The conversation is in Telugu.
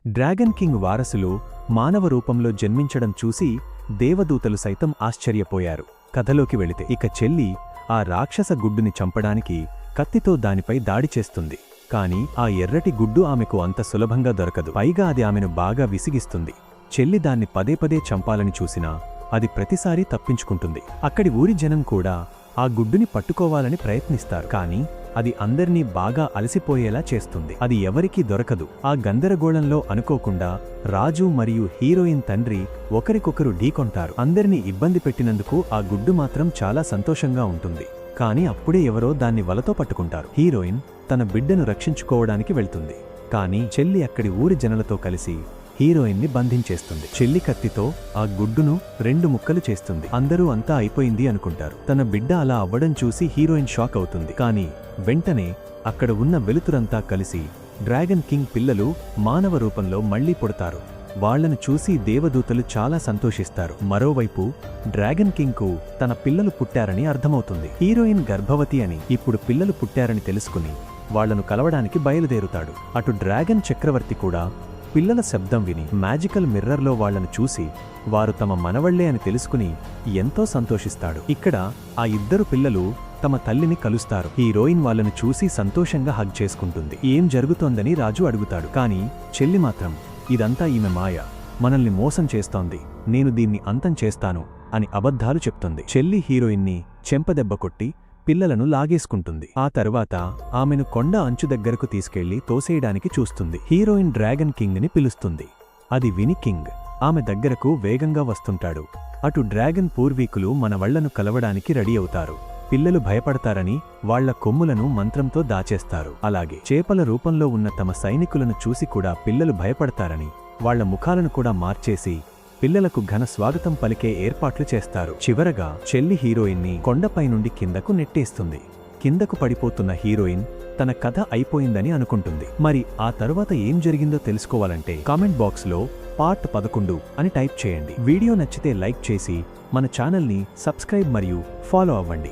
డ్రాగన్ కింగ్ వారసులు మానవ రూపంలో జన్మించడం చూసి దేవదూతలు సైతం ఆశ్చర్యపోయారు. కథలోకి వెళితే ఇక చెల్లి ఆ రాక్షస గుడ్డుని చంపడానికి కత్తితో దానిపై దాడి చేస్తుంది. కాని ఆ ఎర్రటి గుడ్డు ఆమెకు అంత సులభంగా దొరకదు. పైగా అది ఆమెను బాగా విసిగిస్తుంది. చెల్లి దాన్ని పదే పదే చంపాలని చూసినా అది ప్రతిసారీ తప్పించుకుంటుంది. అక్కడి ఊరి జనం కూడా ఆ గుడ్డుని పట్టుకోవాలని ప్రయత్నిస్తారు. కాని అది అందర్నీ బాగా అలసిపోయేలా చేస్తుంది. అది ఎవరికీ దొరకదు. ఆ గందరగోళంలో అనుకోకుండా రాజు మరియు హీరోయిన్ తండ్రి ఒకరికొకరు ఢీకొంటారు. అందర్నీ ఇబ్బంది పెట్టినందుకు ఆ గుడ్డు మాత్రం చాలా సంతోషంగా ఉంటుంది. కాని అప్పుడే ఎవరో దాన్ని వలతో పట్టుకుంటారు. హీరోయిన్ తన బిడ్డను రక్షించుకోవడానికి వెళ్తుంది. కాని చెల్లి అక్కడి ఊరి జనులతో కలిసి హీరోయిన్ని బంధించేస్తుంది. చెల్లి కత్తితో ఆ గుడ్డును 2 ముక్కలు చేస్తుంది. అందరూ అంతా అయిపోయింది అనుకుంటారు. తన బిడ్డ అలా అవ్వడం చూసి హీరోయిన్ షాక్ అవుతుంది. కాని వెంటనే అక్కడ ఉన్న వెలుతురంతా కలిసి డ్రాగన్ కింగ్ పిల్లలు మానవ రూపంలో మళ్లీ పుడతారు. వాళ్లను చూసి దేవదూతలు చాలా సంతోషిస్తారు. మరోవైపు డ్రాగన్ కింగ్ కు తన పిల్లలు పుట్టారని అర్థమవుతుంది. హీరోయిన్ గర్భవతి అని, ఇప్పుడు పిల్లలు పుట్టారని తెలుసుకుని వాళ్లను కలవడానికి బయలుదేరుతాడు. అటు డ్రాగన్ చక్రవర్తి కూడా పిల్లల శబ్దం విని మ్యాజికల్ మిర్రర్లో వాళ్లను చూసి వారు తమ మనవళ్లే అని తెలుసుకుని ఎంతో సంతోషిస్తాడు. ఇక్కడ ఆ 2 పిల్లలు తమ తల్లిని కలుస్తారు. హీరోయిన్ వాళ్లను చూసి సంతోషంగా హగ్ చేసుకుంటుంది. ఏం జరుగుతోందని రాజు అడుగుతాడు. కాని చెల్లి మాత్రం ఇదంతా ఈమె మాయ, మనల్ని మోసం చేస్తోంది, నేను దీన్ని అంతం చేస్తాను అని అబద్ధాలు చెప్తుంది. చెల్లి హీరోయిన్ని చెంపదెబ్బ కొట్టి పిల్లలను లాగేసుకుంటుంది. ఆ తర్వాత ఆమెను కొండ అంచు దగ్గరకు తీసుకెళ్లి తోసేయడానికి చూస్తుంది. హీరోయిన్ డ్రాగన్ కింగ్ ని పిలుస్తుంది. అది విని కింగ్ ఆమె దగ్గరకు వేగంగా వస్తుంటాడు. అటు డ్రాగన్ పూర్వీకులు మనవళ్లను కలవడానికి రెడీ అవుతారు. పిల్లలు భయపడతారని వాళ్ల కొమ్ములను మంత్రంతో దాచేస్తారు. అలాగే చేపల రూపంలో ఉన్న తమ సైనికులను చూసి కూడా పిల్లలు భయపడతారని వాళ్ల ముఖాలను కూడా మార్చేసి పిల్లలకు ఘన స్వాగతం పలికే ఏర్పాట్లు చేస్తారు. చివరగా చెల్లి హీరోయిన్ని కొండపై నుండి కిందకు నెట్టేస్తుంది. కిందకు పడిపోతున్న హీరోయిన్ తన కథ అయిపోయిందని అనుకుంటుంది. మరి ఆ తరువాత ఏం జరిగిందో తెలుసుకోవాలంటే కామెంట్ బాక్స్లో పార్ట్ 11 అని టైప్ చేయండి. వీడియో నచ్చితే లైక్ చేసి మన ఛానల్ని సబ్స్క్రైబ్ మరియు ఫాలో అవ్వండి.